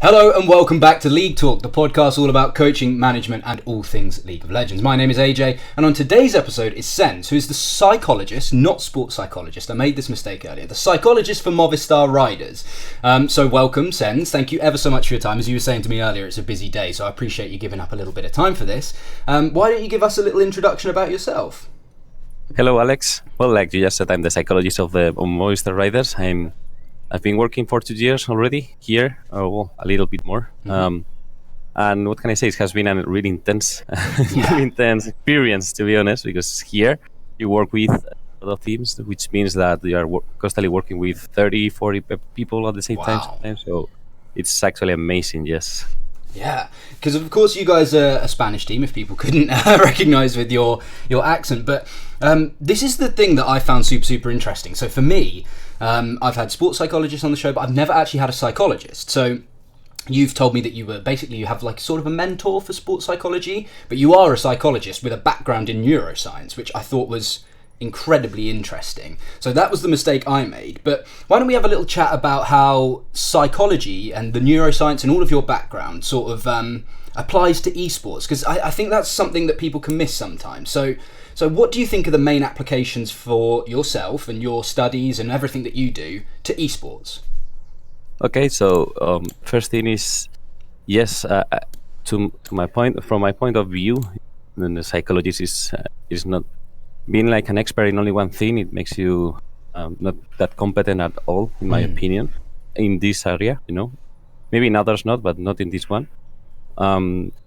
Hello and welcome back to League Talk, the podcast all about coaching, management and all things League of Legends. My name is AJ and on today's episode is Sens, who is the psychologist, not sports psychologist. I made this mistake earlier. The psychologist for Movistar Riders. So welcome, Sens. Thank you ever so much for your time. As you were saying to me earlier, it's a busy day, so I appreciate you giving up a little bit of time for this. Why don't you give us a little introduction about yourself? Hello, Alex. Well, like you just said, I'm the psychologist of Movistar Riders. I've been working for 2 years already here, or a little bit more. Mm-hmm. And what can I say? It has been a really intense, really intense experience, to be honest, because here you work with a lot of teams, which means that you are constantly working with 30, 40 people at the same time sometimes. So it's actually amazing, yes. Yeah, because of course you guys are a Spanish team, if people couldn't recognise with your accent. But this is the thing that I found super interesting. So for me, I've had sports psychologists on the show, but I've never actually had a psychologist. So you've told me that you have like sort of a mentor for sports psychology, but you are a psychologist with a background in neuroscience, which I thought was incredibly interesting. So that was the mistake I made. But why don't we have a little chat about how psychology and the neuroscience and all of your background sort of applies to esports? Because I think that's something that people can miss sometimes. So what do you think are the main applications for yourself and your studies and everything that you do to esports? Okay, so first thing is, yes, to my point, from my point of view, then the psychologist is not being like an expert in only one thing. It makes you not that competent at all, in my opinion, in this area. You know, maybe in others not, but not in this one.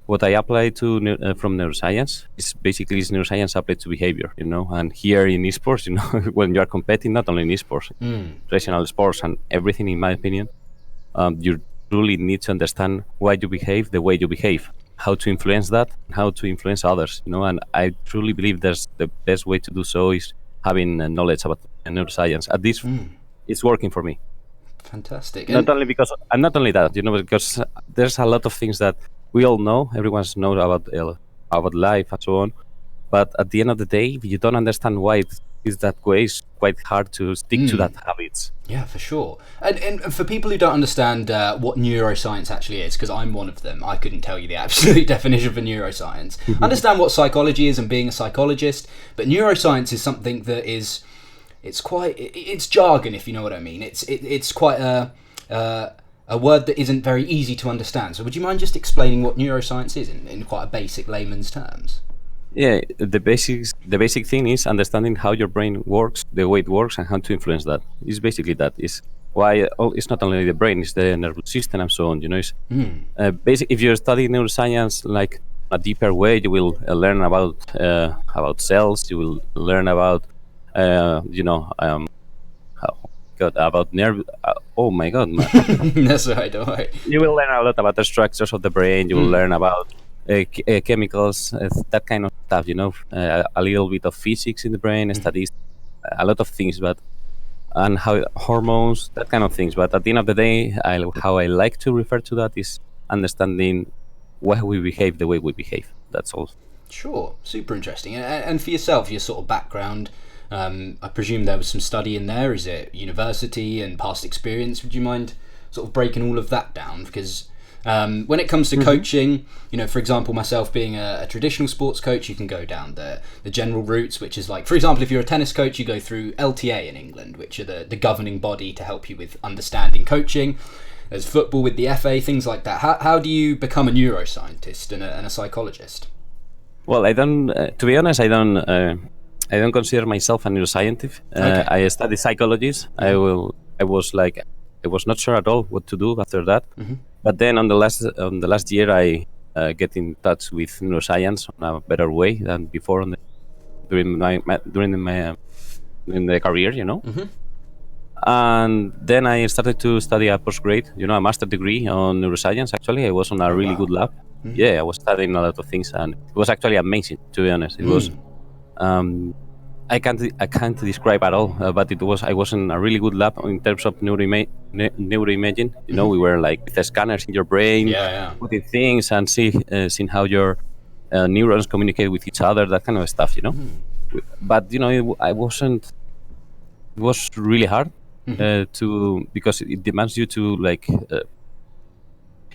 What I apply to from neuroscience is basically neuroscience applied to behavior. You know, and here in esports, you know, when you are competing, not only in esports, traditional sports and everything, in my opinion, you really need to understand why you behave the way you behave, how to influence that, how to influence others, you know. And I truly believe the best way to do so is having knowledge about neuroscience. At this, it's working for me. Fantastic. Not only that, you know, because there's a lot of things that we all know, everyone's knows about life and so on. But at the end of the day, if you don't understand why it is that way, it's quite hard to stick to that habits. Yeah, for sure. And for people who don't understand what neuroscience actually is, because I'm one of them, I couldn't tell you the absolute definition for neuroscience. Understand what psychology is and being a psychologist, but neuroscience is something that it's jargon, if you know what I mean. It's quite a word that isn't very easy to understand. So would you mind just explaining what neuroscience is in quite a basic layman's terms? Yeah, the basic thing is understanding how your brain works, the way it works, and how to influence that. It's basically that. Is why it's not only the brain, it's the nervous system and so on. You know, it's if you study neuroscience like a deeper way, you will learn about cells. You will learn about about nerve. Oh my God! That's right. Don't worry. You will learn a lot about the structures of the brain. You will learn about chemicals, that kind of stuff, you know, a little bit of physics in the brain, statistics, a lot of things, and how hormones, that kind of things. But at the end of the day, how I like to refer to that is understanding why we behave the way we behave. That's all. Sure, super interesting. And for yourself, your sort of background, I presume there was some study in there. Is it university and past experience? Would you mind sort of breaking all of that down? Because when it comes to coaching, you know, for example, myself being a traditional sports coach, you can go down the general routes, which is like, for example, if you're a tennis coach, you go through LTA in England, which are the governing body to help you with understanding coaching. There's football with the FA, things like that. How do you become a neuroscientist and a psychologist? Well, I don't. To be honest, I don't consider myself a neuroscientist. Okay. I study psychology. I was not sure at all what to do after that. But then on the last year, I get in touch with neuroscience in a better way than before during the career, you know. And then I started to study a postgrad, you know, a master degree on neuroscience. Actually, I was on a really good lab. Yeah, I was studying a lot of things, and it was actually amazing. To be honest, it was. I can't describe at all, but I was in a really good lab in terms of neuroimaging. You know, we were like with the scanners in your brain, putting things and seeing how your neurons communicate with each other, that kind of stuff. You know, but you know, I wasn't. It was really hard because it demands you to like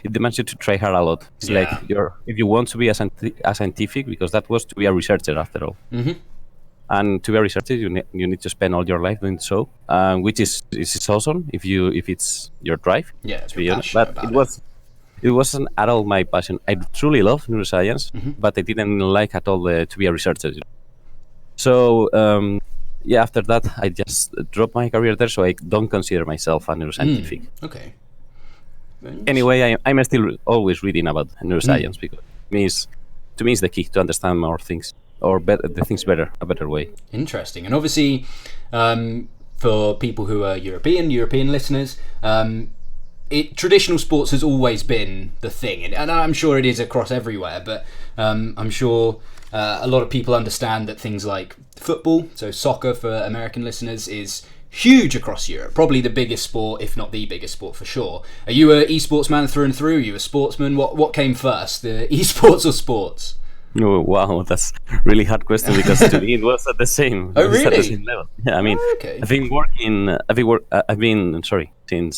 it demands you to try hard a lot. It's like if you want to be a scientific, because that was to be a researcher after all. And to be a researcher, you need to spend all your life doing so, which is awesome if it's your drive. Yeah, it's to be honest. But it wasn't at all my passion. I truly love neuroscience, but I didn't like at all to be a researcher. So after that, I just dropped my career there. So I don't consider myself a neuroscientific. Okay. Anyway, I'm still always reading about neuroscience because to me it's the key to understand more things. Or the things better, a better way. Interesting. And obviously, for people who are European listeners, traditional sports has always been the thing. And I'm sure it is across everywhere, but I'm sure a lot of people understand that things like football, so soccer for American listeners, is huge across Europe. Probably the biggest sport, if not the biggest sport for sure. Are you an esports man through and through? Are you a sportsman? What came first, the esports or sports? Oh, wow, that's really hard question because to me it was at the same. Oh, really? At the same level. Yeah, I mean, okay. I've been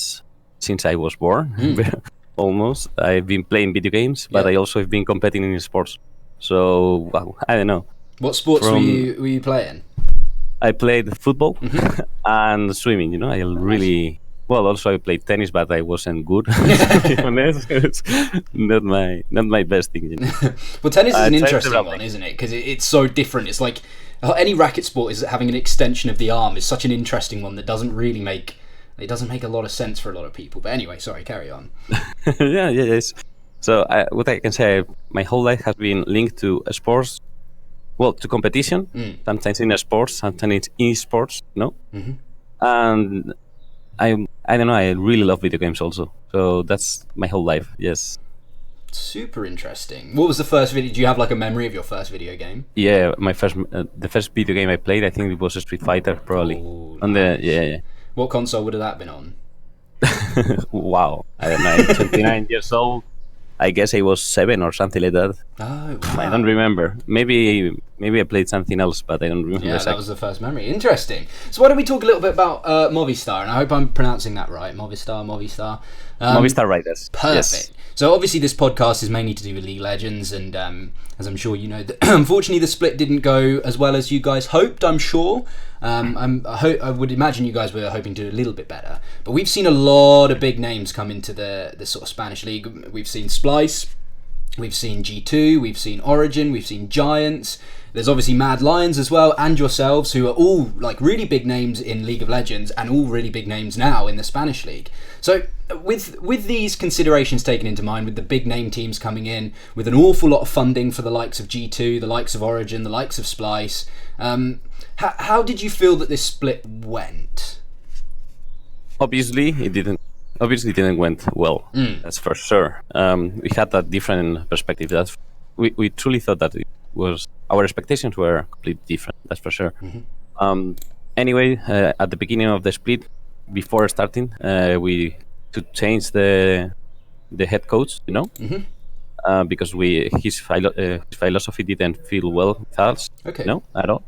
since I was born, almost. I've been playing video games, but I also have been competing in sports. So, wow, I don't know. What sports were you playing? I played football and swimming. You know, I really. Well, also I played tennis, but I wasn't good. To be honest, it's not my best thing. You know? Well, tennis is an interesting one, isn't it? Because it's so different. It's like any racket sport is having an extension of the arm is such an interesting one that doesn't make a lot of sense for a lot of people. But anyway, sorry, carry on. Yes. So what I can say, my whole life has been linked to sports. Well, to competition. Sometimes in sports, sometimes in esports. No, and. I don't know. I really love video games also. So that's my whole life. Yes. Super interesting. What was the first video? Do you have like a memory of your first video game? Yeah, the first video game I played, I think it was Street Fighter, probably. Oh, on nice. Yeah. What console would have that been on? Wow, I don't know. I'm 29 years old. I guess I was 7 or something like that. Oh, wow. I don't remember. Maybe I played something else, but I don't remember. Yeah, that was the first memory. Interesting. So why don't we talk a little bit about Movistar? And I hope I'm pronouncing that right. Movistar. Movistar Riders. Perfect. Yes. So obviously this podcast is mainly to do with League Legends, and as I'm sure you know, unfortunately the split didn't go as well as you guys hoped, I'm sure. I would imagine you guys were hoping to do a little bit better. But we've seen a lot of big names come into the sort of Spanish league. We've seen Splice, we've seen G2, we've seen Origin, we've seen Giants. There's obviously Mad Lions as well, and yourselves, who are all like really big names in League of Legends and all really big names now in the Spanish league. So with these considerations taken into mind, with the big name teams coming in, with an awful lot of funding for the likes of G2, the likes of Origin, the likes of Splice, how did you feel that this split went? Obviously, it didn't went well. That's for sure. We had a different perspective. We truly thought that it was, our expectations were completely different. That's for sure. Anyway, at the beginning of the split, before starting, we to change the head coach, you know, because his philosophy didn't feel well with us, no, at all.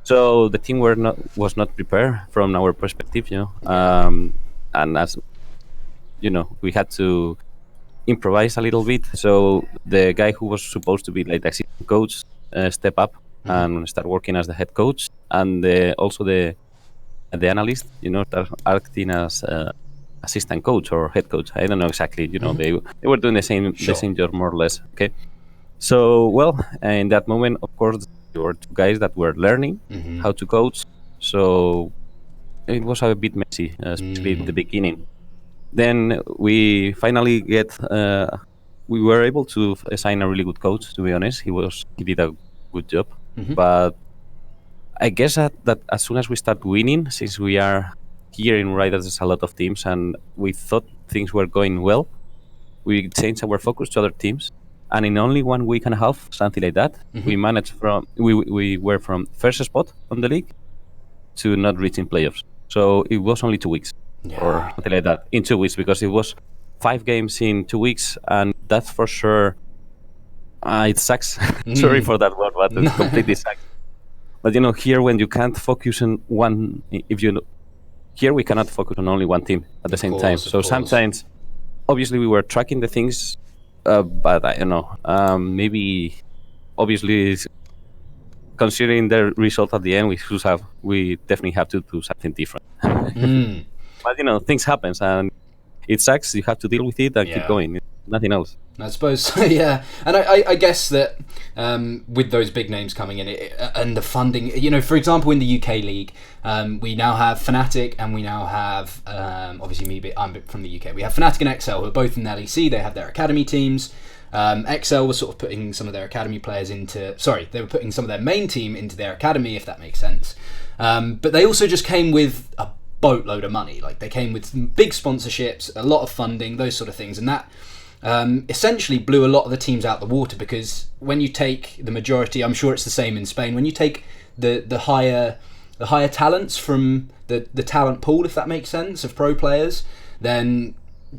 So the team was not prepared from our perspective, you know, and as you know, we had to improvise a little bit. So the guy who was supposed to be like the assistant coach step up and start working as the head coach, and also the analyst, you know, start acting as assistant coach or head coach. I don't know exactly. You know, they were doing the same job more or less. Okay. So well, in that moment, of course, there were two guys that were learning how to coach. So it was a bit messy, especially in the beginning. Then we finally we were able to assign a really good coach. To be honest, he did a good job. But I guess that as soon as we start winning, since we are here in Riders, there's a lot of teams, and we thought things were going well, we changed our focus to other teams, and in only 1 week and a half, something like that, we managed we were from first spot on the league to not reaching playoffs. So it was only 2 weeks or something like that in 2 weeks, because it was 5 games in 2 weeks, and that's for sure. It sucks. Sorry for that word, but it completely sucks. But you know, here when you can't focus on one, here we cannot focus on only one team at the same time. So sometimes obviously we were tracking the things, but I don't know. Maybe obviously considering the result at the end, we definitely have to do something different. But things happen, and it sucks. You have to deal with it and keep going. Nothing else. I suppose so, yeah. And I guess that with those big names coming in and the funding, for example, in the UK League, we now have Fnatic and we now have, obviously I'm from the UK, we have Fnatic and XL who are both in the LEC, they have their academy teams. XL was sort of putting some of their academy players they were putting some of their main team into their academy, if that makes sense. But they also just came with a boatload of money. Like, they came with big sponsorships, a lot of funding, those sort of things, and that essentially blew a lot of the teams out the water, because when you take the majority, I'm sure it's the same in Spain, when you take the higher talents from the talent pool, if that makes sense, of pro players, then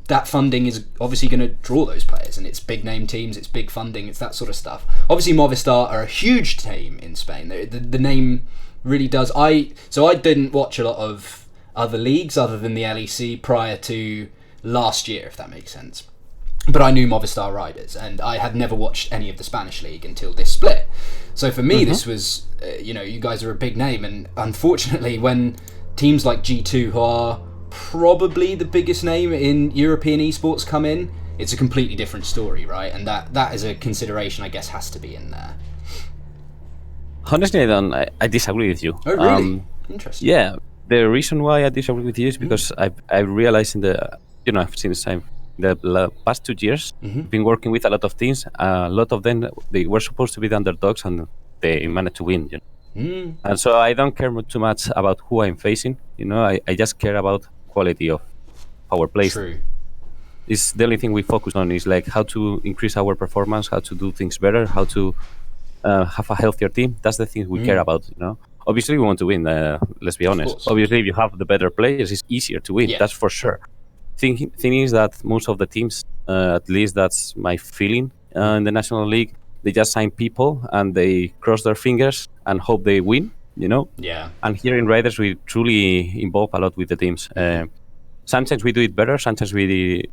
that funding is obviously going to draw those players, and it's big name teams, it's big funding, it's that sort of stuff. Obviously Movistar are a huge team in Spain. The name really does. So I didn't watch a lot of other leagues other than the LEC prior to last year, if that makes sense. But I knew Movistar Riders, and I had never watched any of the Spanish league until this split. So for me, this was, you guys are a big name, and unfortunately, when teams like G2, who are probably the biggest name in European esports, come in, it's a completely different story, right? And that is a consideration, I guess, has to be in there. Honestly, I disagree with you. Oh, really? Interesting. Yeah, the reason why I disagree with you is because I realized since the past 2 years, I've been working with a lot of teams. A lot of them, they were supposed to be the underdogs, and they managed to win. And so I don't care too much about who I'm facing. I just care about quality of our play. True. It's the only thing we focus on, is like how to increase our performance, how to do things better, how to have a healthier team. That's the thing we care about. Obviously we want to win. Let's be honest. Obviously, if you have the better players, it's easier to win. That's for sure. Thing is that most of the teams, at least that's my feeling, in the National League, they just sign people and they cross their fingers and hope they win. Yeah. And here in Riders, we truly involve a lot with the teams. Sometimes we do it better. Sometimes we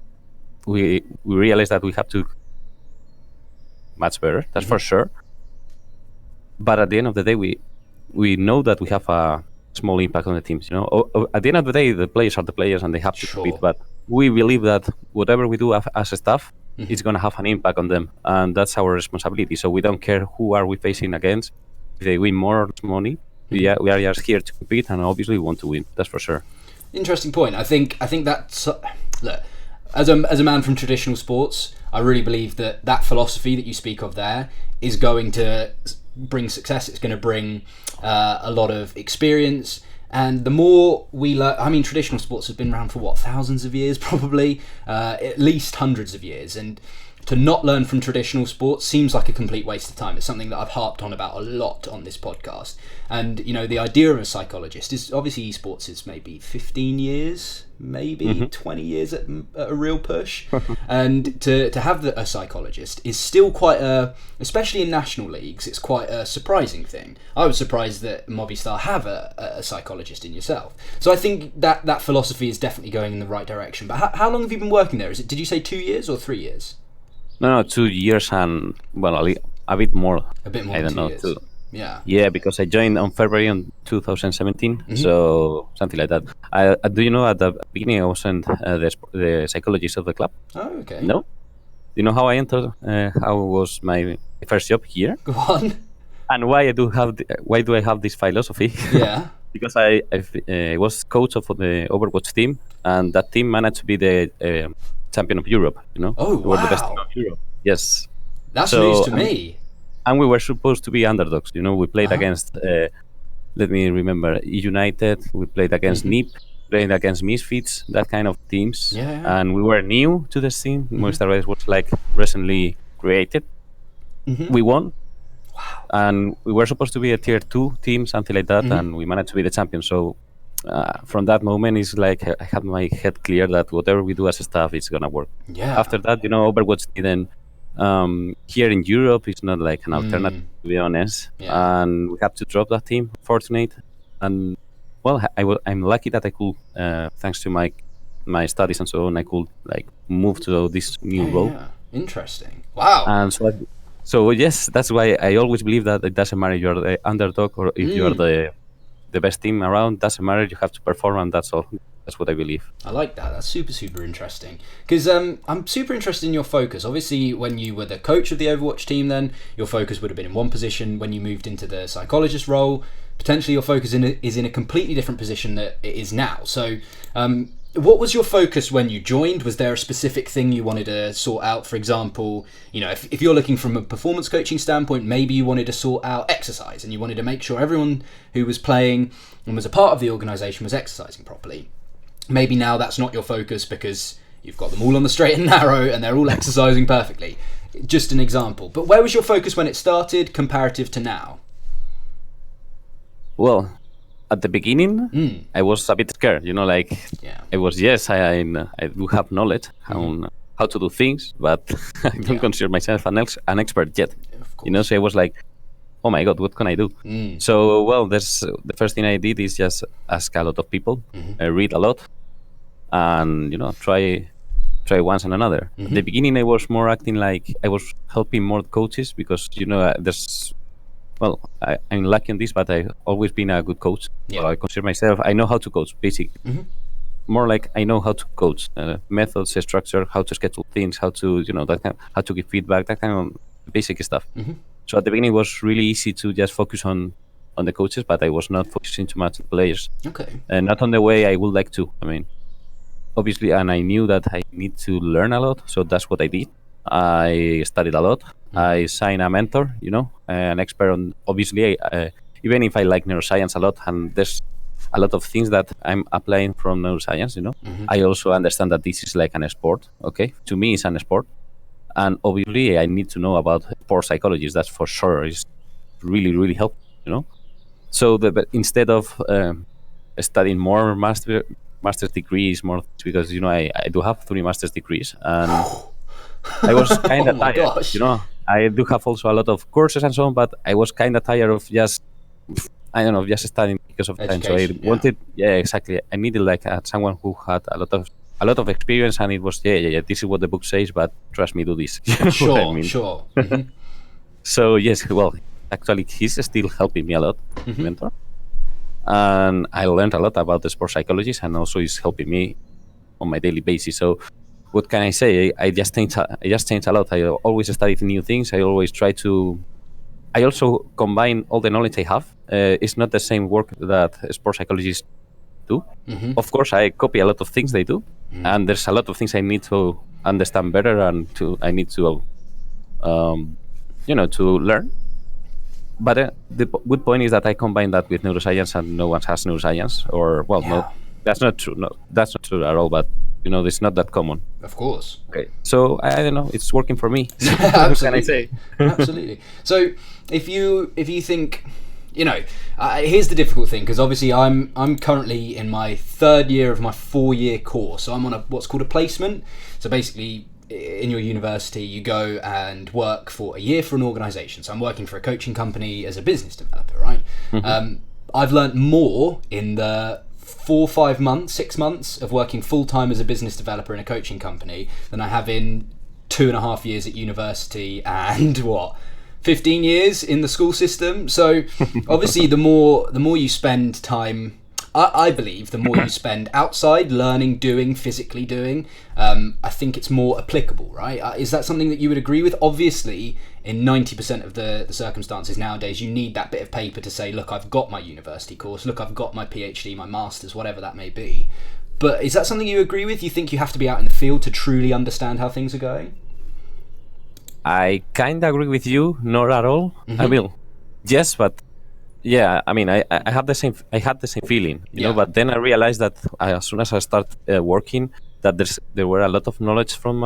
realize that we have to much better. That's for sure. But at the end of the day, we know that we have a small impact on the teams. At the end of the day, the players are the players and they have to compete. But we believe that whatever we do as a staff, it's going to have an impact on them, and that's our responsibility. So we don't care who are we facing against. If they win more or less money, we are just here to compete, and obviously we want to win. That's for sure. Interesting point. I think that's look, as a man from traditional sports, I really believe that philosophy that you speak of there is going to bring success. It's going to bring a lot of experience. And the more we learn, traditional sports have been around for thousands of years, probably, at least hundreds of years. And to not learn from traditional sports seems like a complete waste of time. It's something that I've harped on about a lot on this podcast. And, the idea of a psychologist is, obviously esports is maybe 15 years, maybe 20 years at a real push. And to have a psychologist is still quite especially in national leagues, it's quite a surprising thing. I was surprised that Movistar have a psychologist in yourself. So I think that philosophy is definitely going in the right direction. But how long have you been working there? Did you say 2 years or 3 years? No, 2 years and, a bit more. A bit more I than don't 2 know. years. Yeah. Yeah, because I joined on February in 2017, so something like that. Do you know at the beginning I wasn't the psychologist of the club? Oh, okay. No? Do you know how I entered? How was my first job here? Go on. And why do I have this philosophy? Yeah. Because I was coach of the Overwatch team, and that team managed to be the champion of Europe. Oh, we were the best wow. team of Europe. Yes. That's news to me. And we were supposed to be underdogs. We played against, let me remember, United. We played against NIP, played against Misfits, that kind of teams. Yeah. And we were new to the scene. Movistar Riders was recently created. We won. Wow. And we were supposed to be a tier 2 team, something like that, and we managed to be the champion. So from that moment, it's like I had my head clear that whatever we do as a staff, it's going to work. Yeah. After that, Overwatch didn't. Here in Europe, it's not like an alternative, to be honest. Yeah. And we had to drop that team, fortunate. And, I'm lucky that I could, thanks to my my studies and so on, I could like move to this new role. Yeah. Interesting. Wow. And so yes, that's why I always believe that it doesn't matter if you're the underdog or if you're the best team around. Doesn't matter. You have to perform, and that's all. That's what I believe. I like that. That's super interesting. Because I'm super interested in your focus. Obviously, when you were the coach of the Overwatch team, then your focus would have been in one position. When you moved into the psychologist role, potentially your focus is in a completely different position that it is now. So, what was your focus when you joined? Was there a specific thing you wanted to sort out? For example, if you're looking from a performance coaching standpoint, maybe you wanted to sort out exercise and you wanted to make sure everyone who was playing and was a part of the organisation was exercising properly. Maybe now that's not your focus because you've got them all on the straight and narrow and they're all exercising perfectly. Just an example. But where was your focus when it started comparative to now? Well, at the beginning, I was a bit scared. I was, yes, I do have knowledge on how to do things, but I don't consider myself an expert yet. So I was like, oh my God, what can I do? So, well, the first thing I did is just ask a lot of people, read a lot, and, try once and another. At the beginning, I was more acting like I was helping more coaches because, well, I'm lucky on this, but I've always been a good coach. Yeah. So I consider myself, I know how to coach, basically. More like I know how to coach, methods, structure, how to schedule things, how to, how to give feedback, that kind of basic stuff. So at the beginning, it was really easy to just focus on the coaches, but I was not focusing too much on players. Okay. And not on the way I would like to. I mean, obviously, and I knew that I need to learn a lot, so that's what I did. I studied a lot. I signed a mentor, an expert on, obviously, even if I like neuroscience a lot, and there's a lot of things that I'm applying from neuroscience, I also understand that this is like an sport, okay? To me, it's an sport. And obviously, I need to know about sports psychology. That's for sure. It's really helpful, So instead of studying more master's degrees, because, I do have 3 master's degrees, and I was kind of tired, gosh. I do have also a lot of courses and so on, but I was kind of tired of just studying because of time. So I wanted, exactly. I needed like someone who had a lot of experience, and it was, this is what the book says, but trust me, do this. Sure. So yes, well, actually, he's still helping me a lot, mentor. And I learned a lot about the sports psychologist, and also he's helping me on my daily basis. So what can I say? I just changed a lot. I always study new things. I also combine all the knowledge I have. It's not the same work that sports psychologists do. Of course, I copy a lot of things they do, and there's a lot of things I need to understand better, and I need to, to learn. But the good point is that I combine that with neuroscience, and no one has neuroscience. No, that's not true. No, that's not true at all. But it's not that common. Of course. Okay. So I don't know. It's working for me. What can I say? Absolutely. So if you think, here's the difficult thing, because obviously I'm currently in my 3rd year of my 4-year course. So I'm on what's called a placement. So basically, in your university, you go and work for a year for an organisation. So I'm working for a coaching company as a business developer, right? I've learnt more in the 4, 5 months, 6 months of working full-time as a business developer in a coaching company than I have in 2.5 years at university and 15 years in the school system. So obviously the more you spend time, I believe the more you spend outside learning, physically doing, I think it's more applicable, right? Is that something that you would agree with? Obviously, in 90% of the circumstances nowadays, you need that bit of paper to say, look, I've got my university course, look, I've got my PhD, my master's, whatever that may be. But is that something you agree with? You think you have to be out in the field to truly understand how things are going? I kind of agree with you, not at all. I will. Yes, but yeah, I mean, I had the same feeling, but then I realized that as soon as I started working, that there were a lot of knowledge from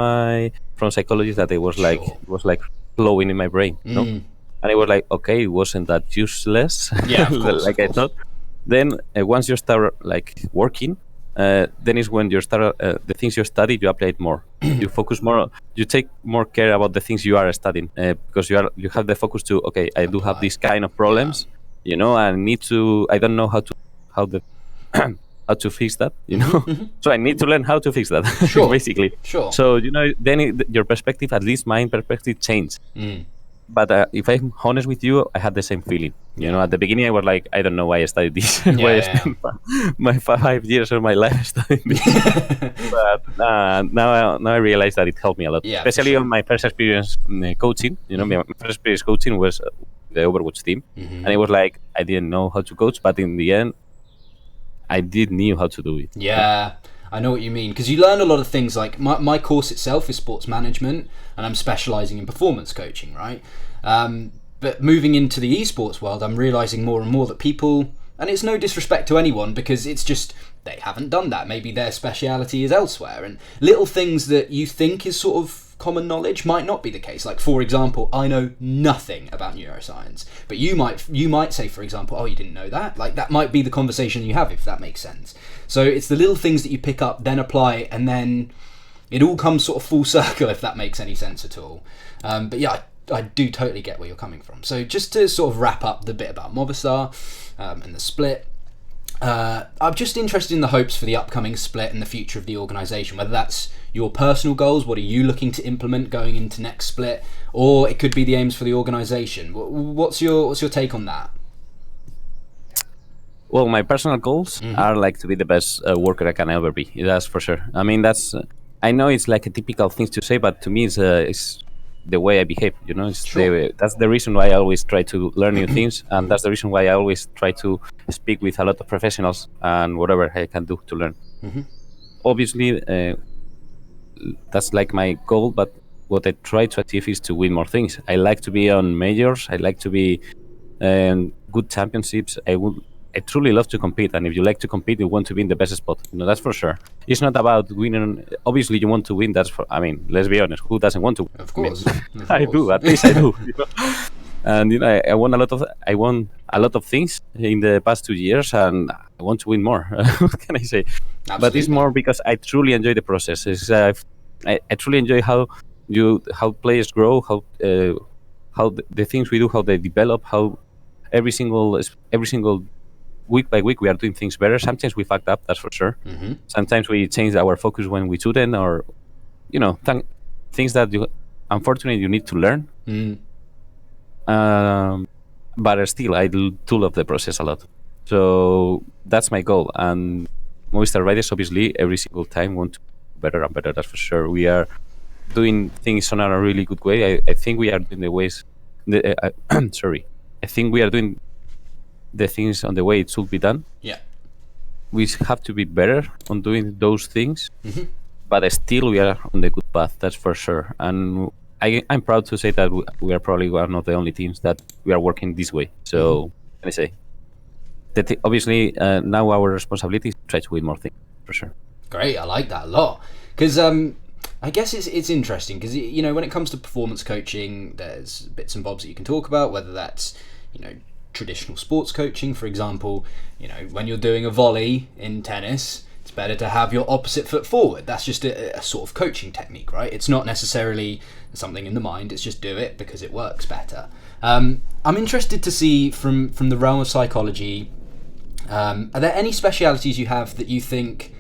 psychology that it was like flowing in my brain, and I was like, okay, it wasn't that useless, like I thought. Then once you start like working, then is when you start the things you study, you apply it more. You focus more. You take more care about the things you are studying because you have the focus to, okay, I do have these kind of problems. I need to. I don't know how how to fix that, you know. So I need to learn how to fix that, Sure. basically. Sure. So, you know, then your perspective, at least my perspective, changed. But if I'm honest with you, I had the same feeling. You know, at the beginning, I was like, I don't know why I studied this. Why I spent my 5 years of my life studying this. But now I realize that it helped me a lot, especially on my first experience coaching. You know, my first experience coaching was the Overwatch team, and it was like I didn't know how to coach, but in the end, I did knew how to do it. Yeah, I know what you mean, because you learn a lot of things. Like my course itself is sports management, and I'm specialising in performance coaching, right? But moving into the esports world, I'm realising more and more that people, and it's no disrespect to anyone, because it's just they haven't done that. Maybe their speciality is elsewhere, and little things that you think is sort of common knowledge might not be the case. Like, for example, I know nothing about neuroscience, but you might say, for example, oh, you didn't know that? Like, that might be the conversation you have, if that makes sense. So it's the little things that you pick up, then apply, and then it all comes sort of full circle, if that makes any sense at all. But yeah, I do totally get where you're coming from. So just to sort of wrap up the bit about Movistar and the split, I'm just interested in the hopes for the upcoming split and the future of the organisation, whether that's your personal goals, what are you looking to implement going into next split, or it could be the aims for the organisation. What's your take on that? Well, my personal goals are like to be the best worker I can ever be. That's for sure. I mean, I know it's like a typical thing to say, but to me, it's the way I behave. You know, that's the reason why I always try to learn new things, and that's the reason why I always try to speak with a lot of professionals and whatever I can do to learn. Obviously, that's like my goal, but what I try to achieve is to win more things. I like to be on majors. I like to be good championships. I truly love to compete, and if you like to compete, you want to be in the best spot. You know, that's for sure. It's not about winning. Obviously, you want to win. I mean, let's be honest. Who doesn't want to win? Of course. I do. At least I do. You know? And you know, I won a lot of things in the past 2 years, and I want to win more. What can I say? Absolutely. But it's more because I truly enjoy the process. I truly enjoy how players grow, how the things we do, how they develop, how every single week by week we are doing things better. Sometimes we fucked up, that's for sure. Sometimes we change our focus when we shouldn't, or you know, things that unfortunately you need to learn. But still, I do love the process a lot. So that's my goal. And Movistar Riders, obviously, every single time want to be better and better. That's for sure. We are doing things on a really good way. I think we are doing I think we are doing the things on the way it should be done. Yeah. We have to be better on doing those things, but still we are on the good path. That's for sure. And I'm proud to say that we are probably one of the only teams that we are working this way. So, can I say that obviously now our responsibility is to try to win more things, for sure. Great, I like that a lot, because I guess it's interesting, because you know, when it comes to performance coaching, there's bits and bobs that you can talk about, whether that's, you know, traditional sports coaching, for example. You know, when you're doing a volley in tennis, it's better to have your opposite foot forward. That's just a sort of coaching technique, right? It's not necessarily something in the mind, it's just do it because it works better. I'm interested to see from the realm of psychology, are there any specialities you have that you think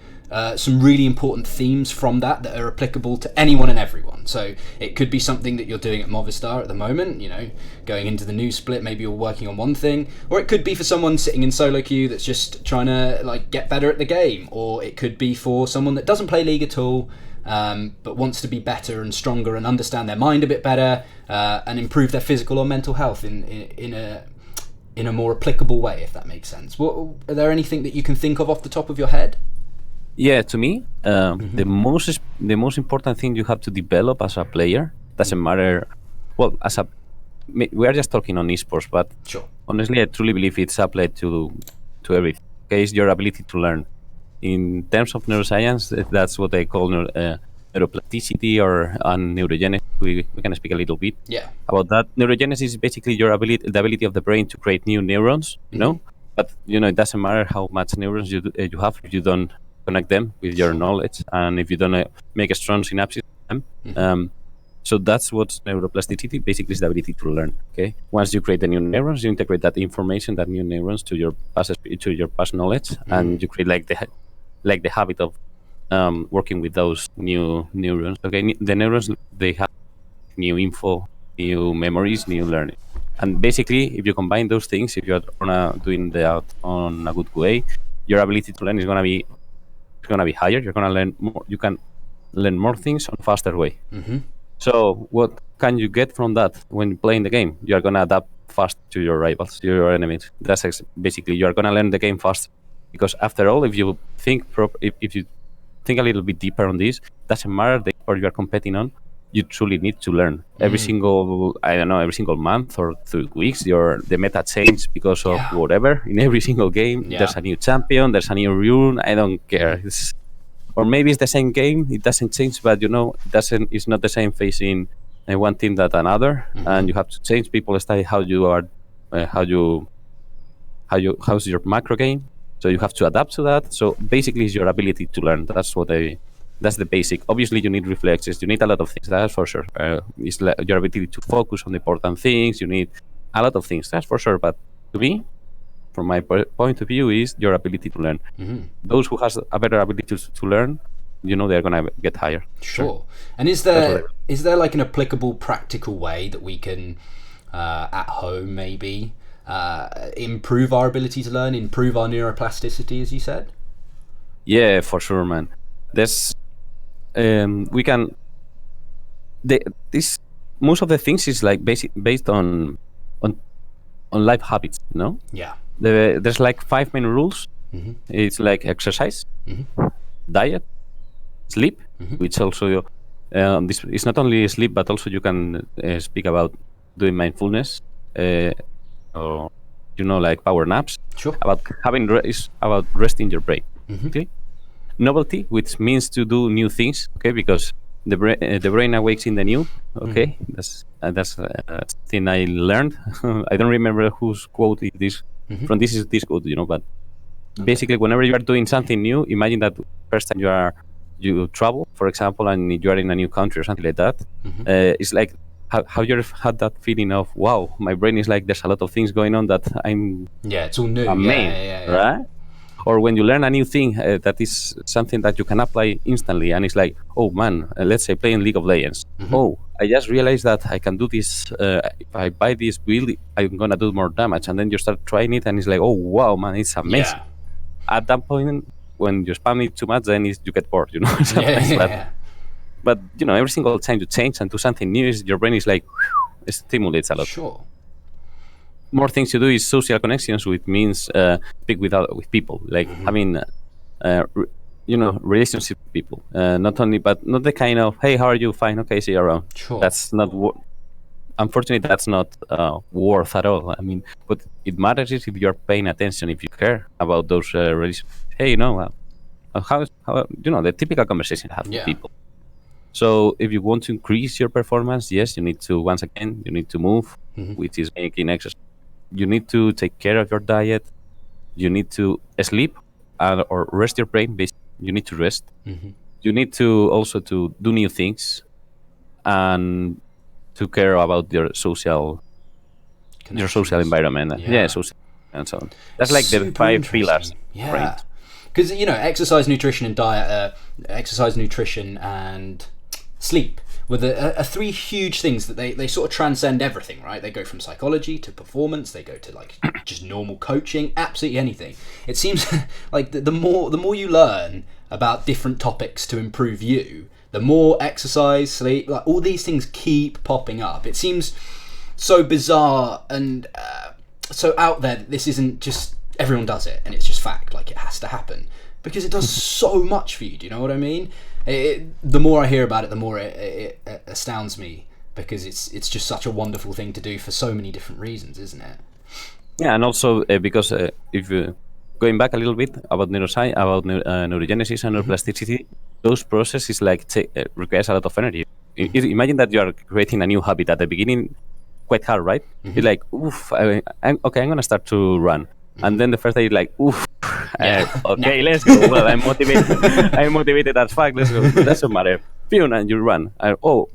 some really important themes from that are applicable to anyone and everyone? So it could be something that you're doing at Movistar at the moment, you know, going into the new split, maybe you're working on one thing, or it could be for someone sitting in solo queue that's just trying to like get better at the game, or it could be for someone that doesn't play league at all, but wants to be better and stronger and understand their mind a bit better, and improve their physical or mental health in a more applicable way, if that makes sense. Are there anything that you can think of off the top of your head? Yeah, to me, the most important thing you have to develop as a player, doesn't matter. Well, we are just talking on esports, but sure, honestly, I truly believe it's applied to everything. Okay, it's your ability to learn. In terms of neuroscience, that's what I call neuroplasticity or neurogenesis. We can speak a little bit about that. Neurogenesis is basically the ability of the brain to create new neurons. You know, but you know, it doesn't matter how much neurons you have if you don't connect them with your knowledge, and if you don't make a strong synapses with them. So that's what neuroplasticity basically is, the ability to learn. Okay, once you create the new neurons, you integrate that information, that new neurons, to your past knowledge, and you create like like the habit of working with those new neurons. Okay, the neurons, they have new info, new memories, new learning. And basically, if you combine those things, if you're doing that on a good way, your ability to learn is gonna be higher. You're gonna learn more. You can learn more things on a faster way. So what can you get from that when playing the game? You're gonna adapt fast to your rivals, to your enemies. Basically you're gonna learn the game fast. Because after all, if you think if you think a little bit deeper on this, doesn't matter the sport you are competing on, you truly need to learn every single month or 2 weeks. The meta change because of whatever. In every single game, there's a new champion, there's a new rune. I don't care. Or maybe it's the same game, it doesn't change, but it's not the same facing one team that another, and you have to change. People study how's your macro game, so you have to adapt to that. So basically, it's your ability to learn. That's the basic. Obviously, you need reflexes. You need a lot of things. That's for sure. It's your ability to focus on the important things. You need a lot of things. That's for sure. But to me, from my point of view, is your ability to learn. Those who has a better ability to learn, they're gonna get higher. Sure. And is there like an applicable practical way that we can at home maybe improve our ability to learn, improve our neuroplasticity, as you said? Yeah, for sure, man. There's we can this most of the things is like based on life habits, Yeah. There's like 5 main rules. It's like exercise, diet, sleep, which also this is not only sleep, but also you can speak about doing mindfulness, or like power naps. Sure. About is about resting your brain. Okay. Novelty, which means to do new things. Okay, because the brain awakes in the new. Okay, that's thing I learned. I don't remember whose quote is this. From this quote, but basically, whenever you are doing something new, imagine that first time you travel, for example, and you are in a new country or something like that. It's like how you had that feeling of, wow, my brain is like, there's a lot of things going on that it's all new. Yeah. Right? Or when you learn a new thing that is something that you can apply instantly, and it's like, oh man, let's say playing League of Legends. Oh, I just realized that I can do this. If I buy this build, I'm gonna do more damage. And then you start trying it, and it's like, oh wow, man, it's amazing. Yeah. At that point, when you spam it too much, then you get bored, But every single time you change and do something new, your brain is like, it stimulates a lot. Sure. More things to do is social connections, which means speak with people, like having relationship with people. Not only, but not the kind of, hey, how are you? Fine, okay, see you around. Sure. That's not unfortunately, that's not worth at all. I mean, what it matters is if you're paying attention, if you care about those relationships. Hey, how the typical conversation you have with people. So if you want to increase your performance, yes, you need to, once again, move, which is making exercise. You need to take care of your diet. You need to sleep or rest your brain. Basically, you need to rest. You need to also to do new things and to care about your social environment. Social and so on. That's like the 5 pillars. Yeah, because exercise, nutrition, and diet. Exercise, nutrition, and sleep were the 3 huge things that they sort of transcend everything, right? They go from psychology to performance. They go to like just normal coaching, absolutely anything. It seems like the more you learn about different topics to improve you, the more exercise, sleep, like all these things keep popping up. It seems so bizarre and so out there that this isn't just everyone does it and it's just fact, like it has to happen, because it does so much for you. Do you know what I mean? The more I hear about it, the more it astounds me, because it's just such a wonderful thing to do for so many different reasons, isn't it? Yeah, and also because if you going back a little bit about neuroscience, about neurogenesis and neuroplasticity, those processes requires a lot of energy. Imagine that you are creating a new habit at the beginning, quite hard, right? You're like, oof, I'm gonna start to run. And then the first day, you're like, oof, okay, let's go. Well, I'm motivated. I'm motivated as fuck. Let's go. It doesn't matter. And you run.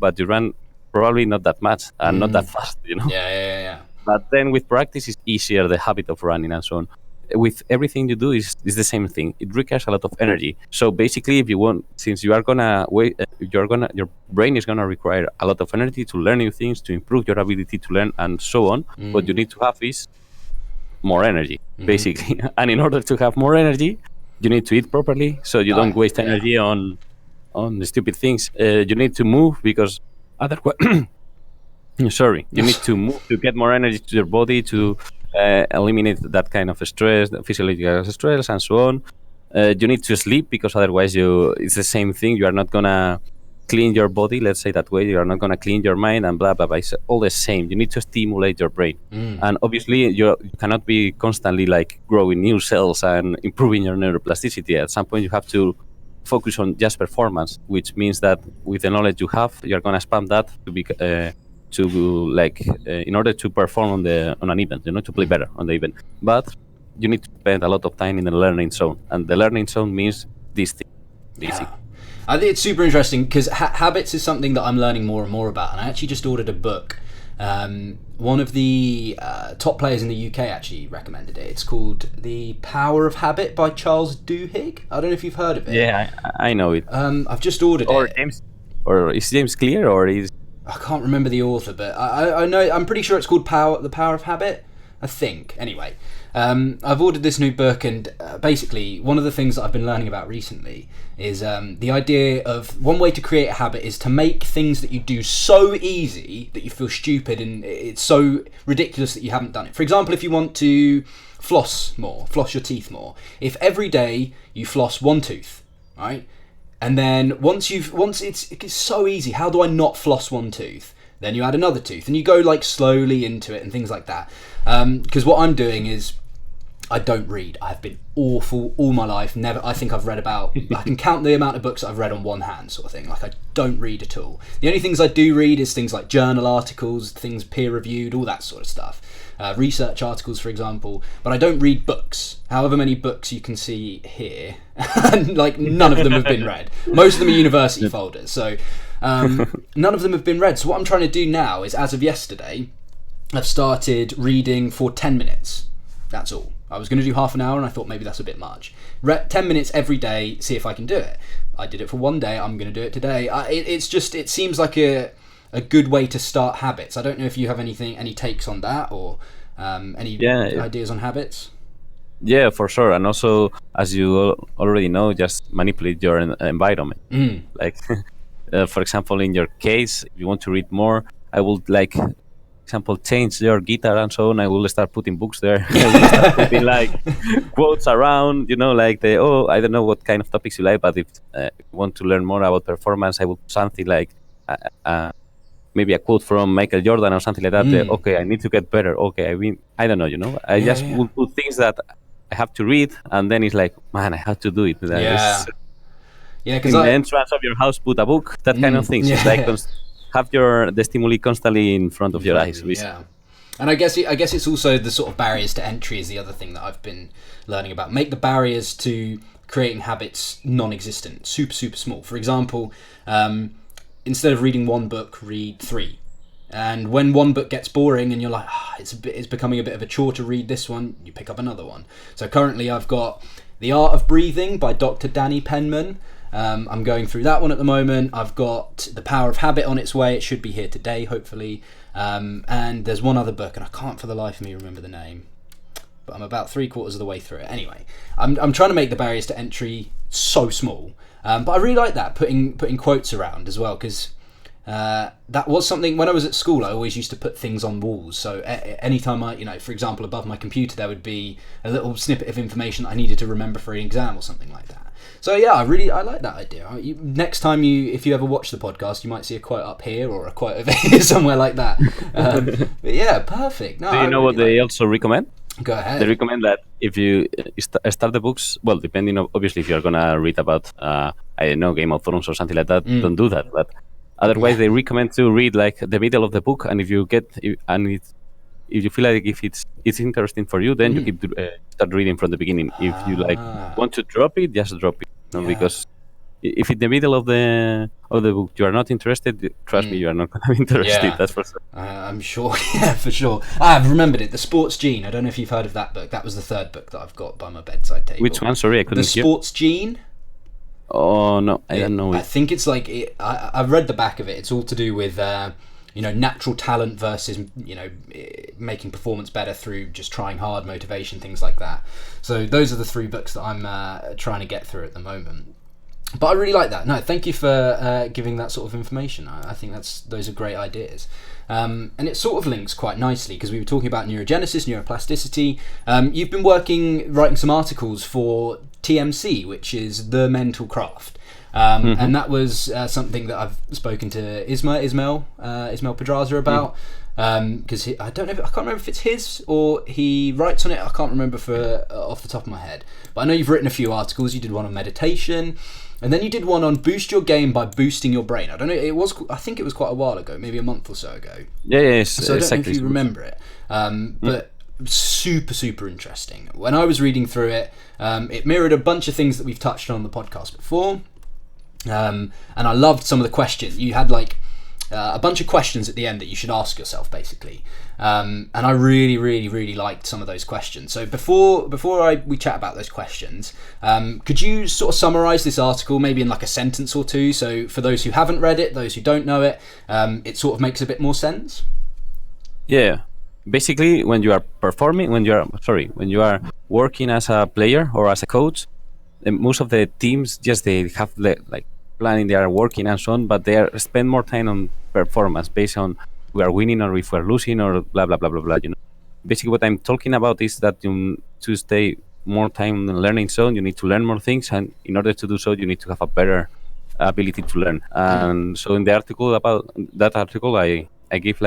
But you run probably not that much and not that fast, Yeah. But then with practice, it's easier, the habit of running and so on. with everything you do is the same thing. It requires a lot of energy. So basically, if you want, since you are gonna wait, your brain is gonna require a lot of energy to learn new things, to improve your ability to learn, and so on. What you need to have is more energy, basically. And in order to have more energy, you need to eat properly, so you don't waste energy on the stupid things. You need to move because otherwise, sorry, you need to move to get more energy to your body to eliminate that kind of stress, physiological stress, and so on. You need to sleep because otherwise, it's the same thing. You are not gonna clean your body, let's say that way. You are not gonna clean your mind, and blah blah blah. It's all the same. You need to stimulate your brain, and obviously, you cannot be constantly like growing new cells and improving your neuroplasticity. At some point, you have to focus on just performance, which means that with the knowledge you have, you're gonna spam that to be in order to perform on an event, to play better on the event. But you need to spend a lot of time in the learning zone, and the learning zone means this thing, basically. Yeah. I think it's super interesting because habits is something that I'm learning more and more about, and I actually just ordered a book. One of the top players in the UK actually recommended it. It's called The Power of Habit by Charles Duhigg. I don't know if you've heard of it. Yeah, I know it. I've just ordered it. Or is James Clear, or is... I can't remember the author, but I know, I'm pretty sure it's called The Power of Habit, I think. Anyway, I've ordered this new book, and basically one of the things that I've been learning about recently is the idea of one way to create a habit is to make things that you do so easy that you feel stupid and it's so ridiculous that you haven't done it. For example, if you want to floss your teeth more, if every day you floss one tooth, right? And then once it's so easy, how do I not floss one tooth? Then you add another tooth, and you go like slowly into it and things like that. Because what I'm doing is I don't read. I've been awful all my life. Never. I think I've read about. I can count the amount of books that I've read on one hand, sort of thing. Like I don't read at all. The only things I do read is things like journal articles, things peer reviewed, all that sort of stuff. Research articles, for example, but I don't read books. However many books you can see here, and like none of them have been read. Most of them are university folders, so none of them have been read. So what I'm trying to do now is, as of yesterday, I've started reading for 10 minutes. That's all. I was going to do half an hour, and I thought maybe that's a bit much. 10 minutes every day, see if I can do it. I did it for one day. I'm going to do it today. It seems like a good way to start habits. I don't know if you have any takes on that, or any ideas on habits. Yeah, for sure. And also, as you already know, just manipulate your environment. Like, for example, in your case, if you want to read more, I would like, example, change your guitar and so on. I will start putting books there. I will start putting like quotes around, like I don't know what kind of topics you like, but if you want to learn more about performance, I will put something like maybe a quote from Michael Jordan or something like that. Okay, I need to get better. Okay, I don't know, I just will put things that I have to read, and then it's like, man, I have to do it. Because in the entrance of your house, put a book, that kind of things. It's like have the stimuli constantly in front of your eyes. Yeah. And I guess it's also the sort of barriers to entry is the other thing that I've been learning about. Make the barriers to creating habits non-existent, super, super small. For example, instead of reading one book, read 3. And when one book gets boring and you're like, it's becoming a bit of a chore to read this one, you pick up another one. So currently I've got The Art of Breathing by Dr. Danny Penman. I'm going through that one at the moment. I've got The Power of Habit on its way. It should be here today, hopefully. And there's one other book, and I can't for the life of me remember the name. But I'm about 3/4 of the way through it. Anyway, I'm trying to make the barriers to entry so small. But I really like that, putting quotes around as well, because that was something when I was at school. I always used to put things on walls. So anytime for example, above my computer, there would be a little snippet of information that I needed to remember for an exam or something like that. So yeah, I like that idea. Next time if you ever watch the podcast, you might see a quote up here or a quote over here somewhere like that. But yeah, perfect. No, do you know what they also recommend? Go ahead. They recommend that if you start the books, well, depending on, obviously, if you're gonna read about I don't know, Game of Thrones or something like that, don't do that. But otherwise, they recommend to read like the middle of the book, and if you feel like if it's interesting for you, then you start reading from the beginning. If you want to drop it, just drop it, because if in the middle of the book you are not interested, trust me, you are not going to be interested. Yeah. That's for sure. I'm sure. Yeah, for sure. I've remembered it. The Sports Gene. I don't know if you've heard of that book. That was the third book that I've got by my bedside table. Which one? Sorry, I couldn't The hear. Sports Gene. Oh no, I don't know I it. think it's like I've read the back of it. It's all to do with natural talent versus making performance better through just trying hard, motivation, those like that. So those are the three books that I'm trying to get through at the moment. But I really like that. No, thank you for giving that sort of information. I think those are great ideas. And it sort of links quite nicely because we were talking about neurogenesis, neuroplasticity. You've been writing some articles for TMC, which is The Mental Craft. And that was something that I've spoken to Ismail Pedraza about. Because I can't remember if it's his or he writes on it. I can't remember off the top of my head. But I know you've written a few articles. You did one on meditation. And then you did one on boost your game by boosting your brain. I don't know. I think it was quite a while ago, maybe a month or so ago. Yeah, So I don't know if you remember it. But super, super interesting. When I was reading through it, it mirrored a bunch of things that we've touched on the podcast before. And I loved some of the questions. You had a bunch of questions at the end that you should ask yourself, basically. And I really, really, really liked some of those questions. So before we chat about those questions, could you sort of summarize this article maybe in like a sentence or two? So for those who haven't read it, those who don't know it, it sort of makes a bit more sense. Yeah. Basically, when you are working as a player or as a coach, most of the teams they have planning, they are working and so on, but they spend more time on performance based on we are winning or if we are losing or blah blah blah blah blah. Basically, what I'm talking about is that to stay more time in the learning zone, you need to learn more things, and in order to do so, you need to have a better ability to learn. And so, in the article I give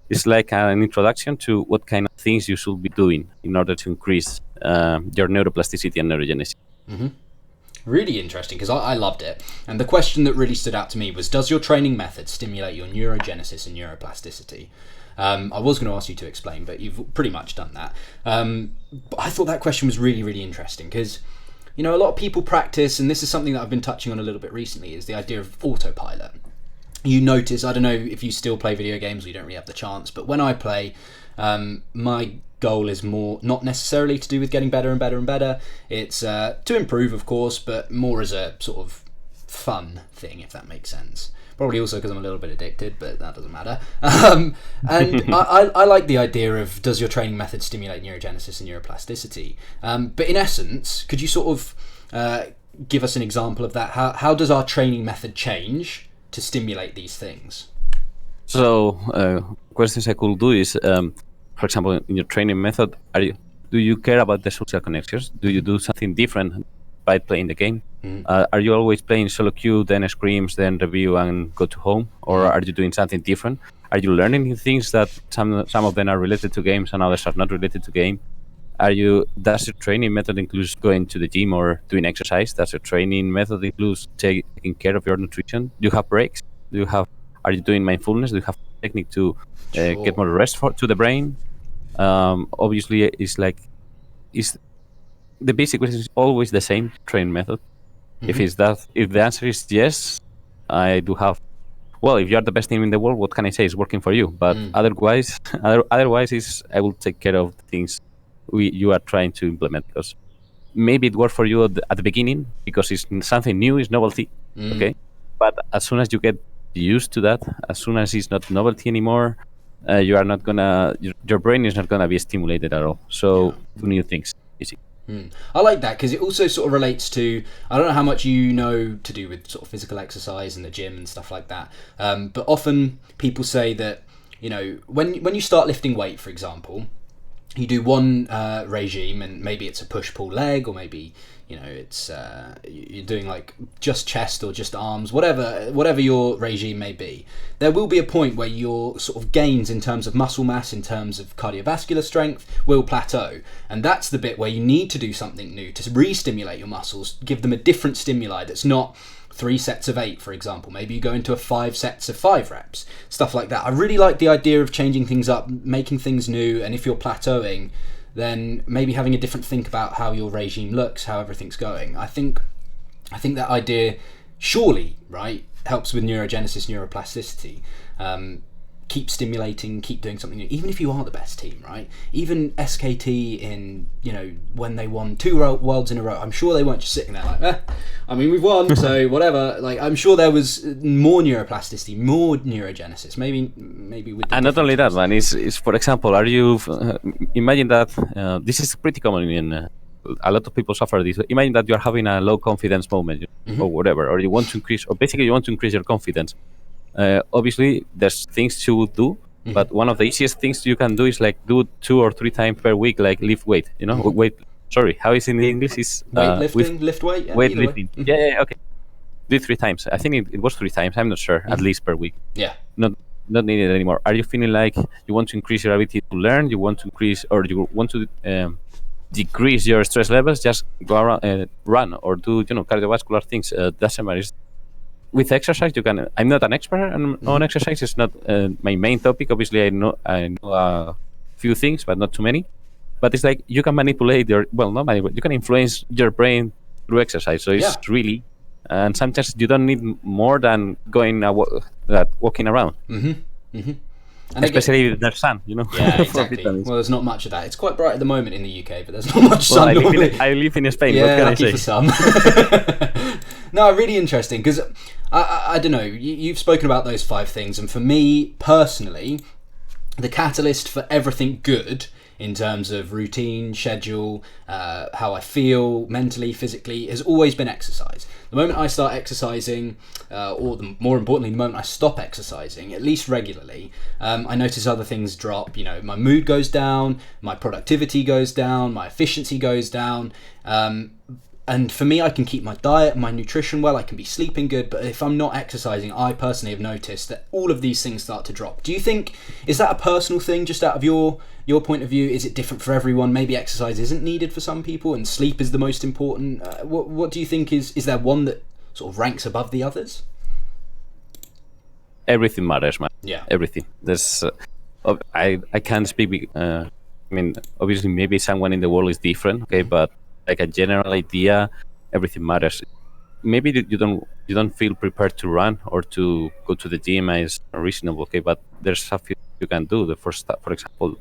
it's like an introduction to what kind of things you should be doing in order to increase your neuroplasticity and neurogenesis. Mm-hmm. Really interesting, because I loved it. And the question that really stood out to me was, does your training method stimulate your neurogenesis and neuroplasticity? I was going to ask you to explain, but you've pretty much done that. But I thought that question was really, really interesting because, a lot of people practice, and this is something that I've been touching on a little bit recently, is the idea of autopilot. You notice, I don't know if you still play video games or you don't really have the chance, but when I play, my goal is more not necessarily to do with getting better and better and better. It's to improve, of course, but more as a sort of fun thing, if that makes sense. Probably also because I'm a little bit addicted, but that doesn't matter. And I like the idea of, does your training method stimulate neurogenesis and neuroplasticity? But in essence, could you sort of give us an example of that? How does our training method change to stimulate these things? So questions I could do is, for example, in your training method, do you care about the social connections? Do you do something different by playing the game? Are you always playing solo queue, then scrims, then review and go to home? Or are you doing something different? Are you learning new things that some of them are related to games and others are not related to game? Does your training method include going to the gym or doing exercise? Does your training method include taking care of your nutrition? Do you have breaks? Are you doing mindfulness? Do you have a technique to get more rest to the brain? Obviously, the basic question is always the same training method. Mm-hmm. If the answer is yes, I do have. Well, if you are the best team in the world, what can I say? It's working for you. But otherwise, I will take care of the things you are trying to implement, because maybe it worked for you at the beginning because it's something new, it's novelty. Okay, but as soon as you get used to that, as soon as it's not novelty anymore, your brain is not gonna be stimulated at all. So do new things, easy. I like that because it also sort of relates to, I don't know how much you know to do with sort of physical exercise and the gym and stuff like that, but often people say that, when you start lifting weight, for example, you do one regime and maybe it's a push-pull leg, or maybe it's you're doing like just chest or just arms, whatever your regime may be. There will be a point where your sort of gains in terms of muscle mass, in terms of cardiovascular strength, will plateau, and that's the bit where you need to do something new to re-stimulate your muscles, give them a different stimuli that's not 3 sets of 8, for example. Maybe you go into a 5 sets of 5 reps, stuff like that. I really like the idea of changing things up, making things new, and if you're plateauing, then maybe having a different think about how your regime looks, how everything's going. I think I think that idea surely, right, helps with neurogenesis, neuroplasticity. Keep stimulating, keep doing something new, even if you are the best team, right? Even SKT in, when they won 2 worlds in a row, I'm sure they weren't just sitting there like, we've won, so whatever. Like, I'm sure there was more neuroplasticity, more neurogenesis, maybe with. And not only that, man, is for example, are you imagine that this is pretty common in a lot of people suffer this. Imagine that you are having a low confidence moment, or whatever, or you want to increase, or basically you want to increase your confidence. Obviously, there's things to do, but one of the easiest things you can do is like do 2 or 3 times per week, like lift weight. Weight. Sorry, how is it in English? Is weightlifting, lift weight. Yeah, weightlifting. Yeah, okay. Do 3 times. I think it was 3 times. I'm not sure. At least per week. Yeah. Not needed anymore. Are you feeling like you want to increase your ability to learn? You want to increase, or you want to decrease your stress levels? Just go around, run, or do cardiovascular things. Doesn't matter. With exercise, you can. I'm not an expert on exercise. It's not my main topic. Obviously, I know a few things, but not too many. But it's like you can manipulate not manipulate. You can influence your brain through exercise. So it's really, and sometimes you don't need more than walking around. And especially if there's sun, Yeah, exactly. Well, there's not much of that. It's quite bright at the moment in the UK, but there's not much sun. I live in Spain. Yeah, what can lucky I say? for some. No, really interesting, because I don't know, you've spoken about those 5 things, and for me personally, the catalyst for everything good in terms of routine, schedule, how I feel mentally, physically, has always been exercise. The moment I start exercising, more importantly, the moment I stop exercising, at least regularly, I notice other things drop. My mood goes down, my productivity goes down, my efficiency goes down. And for me, I can keep my diet and my nutrition well, I can be sleeping good, but if I'm not exercising, I personally have noticed that all of these things start to drop. Do you think, is that a personal thing, just out of your point of view? Is it different for everyone? Maybe exercise isn't needed for some people and sleep is the most important. What do you think is there one that sort of ranks above the others? Everything matters, man. Yeah. Everything. There's, I can't speak, obviously maybe someone in the world is different, okay, but like a general idea, everything matters. Maybe you don't feel prepared to run or to go to the gym is reasonable, okay, but there's a few you can do. The first, for example,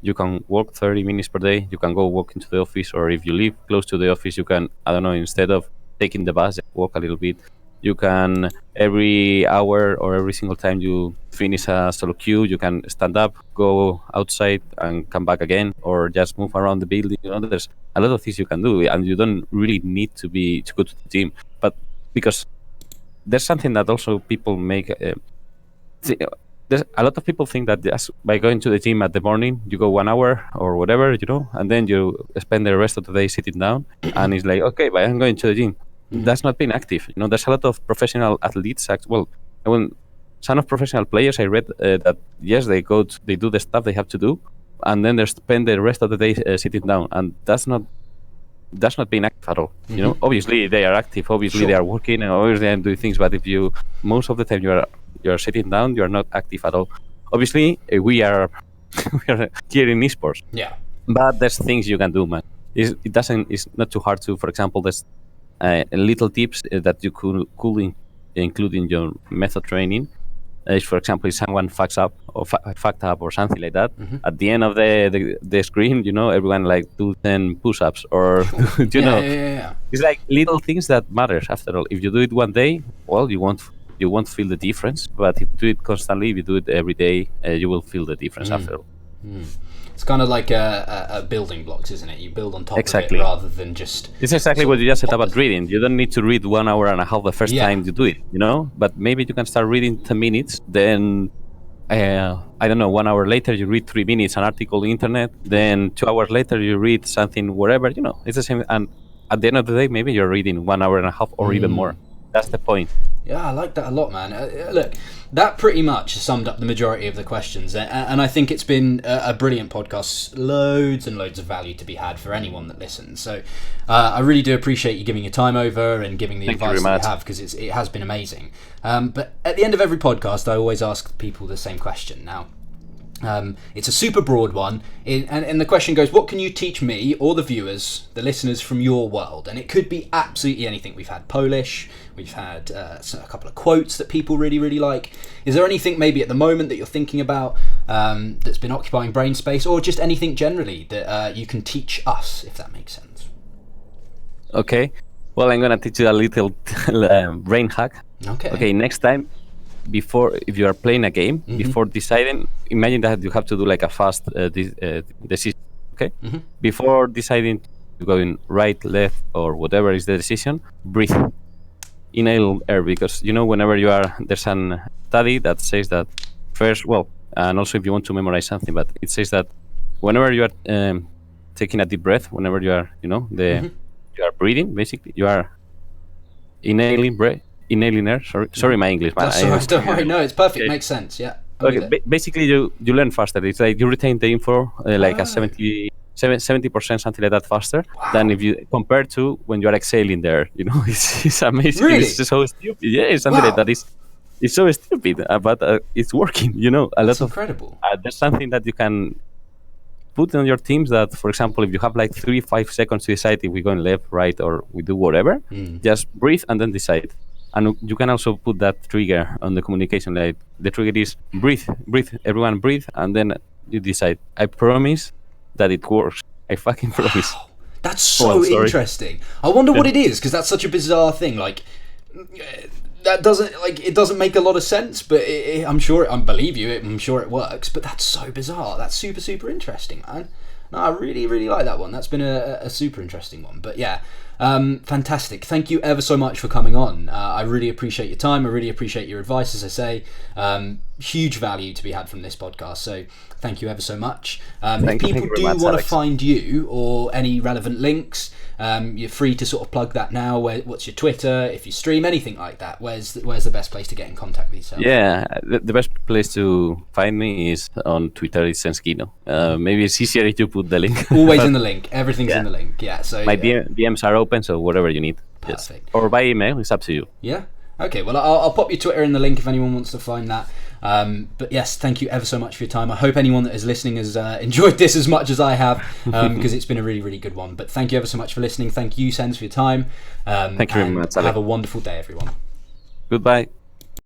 you can walk 30 minutes per day. You can go walk into the office, or if you live close to the office, you can, I don't know, instead of taking the bus, walk a little bit. You can, every hour or every single time you finish a solo queue, you can stand up, go outside and come back again, or just move around the building. There's a lot of things you can do, and you don't really need to go to the gym. But because there's something that also people make, there's a lot of people think that just by going to the gym at the morning, you go 1 hour or whatever, and then you spend the rest of the day sitting down, and it's like, okay, but I'm going to the gym. That's not being active. There's a lot of professional athletes. Some of professional players, I read that yes, they do the stuff they have to do, and then they spend the rest of the day sitting down, and that's not being active at all. Obviously they are active. Obviously they are working, and obviously they are doing things. But if most of the time you're sitting down, you're not active at all. Obviously we are here in esports. Yeah. But there's things you can do, man. It's not too hard to. For example, there's little tips that you could include in your method training. For example, if someone fucked up or something like that, at the end of the screen, everyone like do 10 push-ups or Yeah. It's like little things that matters after all. If you do it one day, well, you won't feel the difference. But if you do it constantly, if you do it every day, you will feel the difference after all. It's kind of like a building blocks, isn't it? You build on top of it rather than just... It's exactly what you just said about reading. You don't need to read 1 hour and a half the first time you do it, But maybe you can start reading 10 minutes, then, I don't know, 1 hour later you read 3 minutes, an article on the internet, then 2 hours later you read something, whatever, It's the same. And at the end of the day, maybe you're reading 1 hour and a half or even more. That's the point. Yeah, I like that a lot, man. Look, that pretty much summed up the majority of the questions, and I think it's been a brilliant podcast. Loads and loads of value to be had for anyone that listens. So I really do appreciate you giving your time over and giving the advice that you have, because it has been amazing. But at the end of every podcast, I always ask people the same question. Now, It's a super broad one, and the question goes, what can you teach me or the viewers, the listeners, from your world? And it could be absolutely anything. We've had Polish, we've had a couple of quotes that people really, really like. Is there anything maybe at the moment that you're thinking about that's been occupying brain space, or just anything generally that you can teach us, if that makes sense? Okay. Well, I'm going to teach you a little brain hack. Okay, next time, if you are playing a game, before deciding, imagine that you have to do like a fast decision. Okay, before deciding to go in right, left, or whatever is the decision, breathe, inhale air, because whenever there's an study that says that first, and also if you want to memorize something, but it says that whenever you are taking a deep breath, whenever you are, you are breathing, basically, you are inhaling air. Sorry, my English. That's all right, don't worry. No, it's perfect. Okay. Makes sense. Yeah. Okay. Basically, you learn faster. It's like you retain the info like a 70%, something like that faster than if you compare to when you are exhaling there. It's amazing. Really? It's so stupid. Yeah, it's something like that. It's so stupid, but it's working. That's incredible. There's something that you can put on your teams that, for example, if you have like 3-5 seconds to decide if we're going left, right, or we do whatever, just breathe and then decide. And you can also put that trigger on the communication. Like the trigger is breathe, everyone breathe, and then you decide. I promise that it works. I fucking promise. Wow. That's so interesting. I wonder what it is, because that's such a bizarre thing. Like, that doesn't make a lot of sense, but I'm sure, I believe you, I'm sure it works, but that's so bizarre. That's super, super interesting, man. No, I really, really like that one. That's been a super interesting one. But yeah, fantastic. Thank you ever so much for coming on. I really appreciate your time. I really appreciate your advice, as I say. Huge value to be had from this podcast. So thank you ever so much. If people do want to find you or any relevant links, you're free to sort of plug that now. What's your Twitter? If you stream anything like that, where's the best place to get in contact with yourself? Yeah, the best place to find me is on Twitter. It's Senskino. Maybe it's easier if you put the link. Always in the link. Everything's in the link. Yeah. So my DMs are open, so whatever you need. Perfect. Yes. Or by email, it's up to you. Yeah. Okay. Well, I'll pop your Twitter in the link if anyone wants to find that. But yes, thank you ever so much for your time. I hope anyone that is listening has enjoyed this as much as I have, because it's been a really, really good one. But thank you ever so much for listening. Thank you, Sens, for your time. Thank you very much. Have a wonderful day, everyone. Goodbye.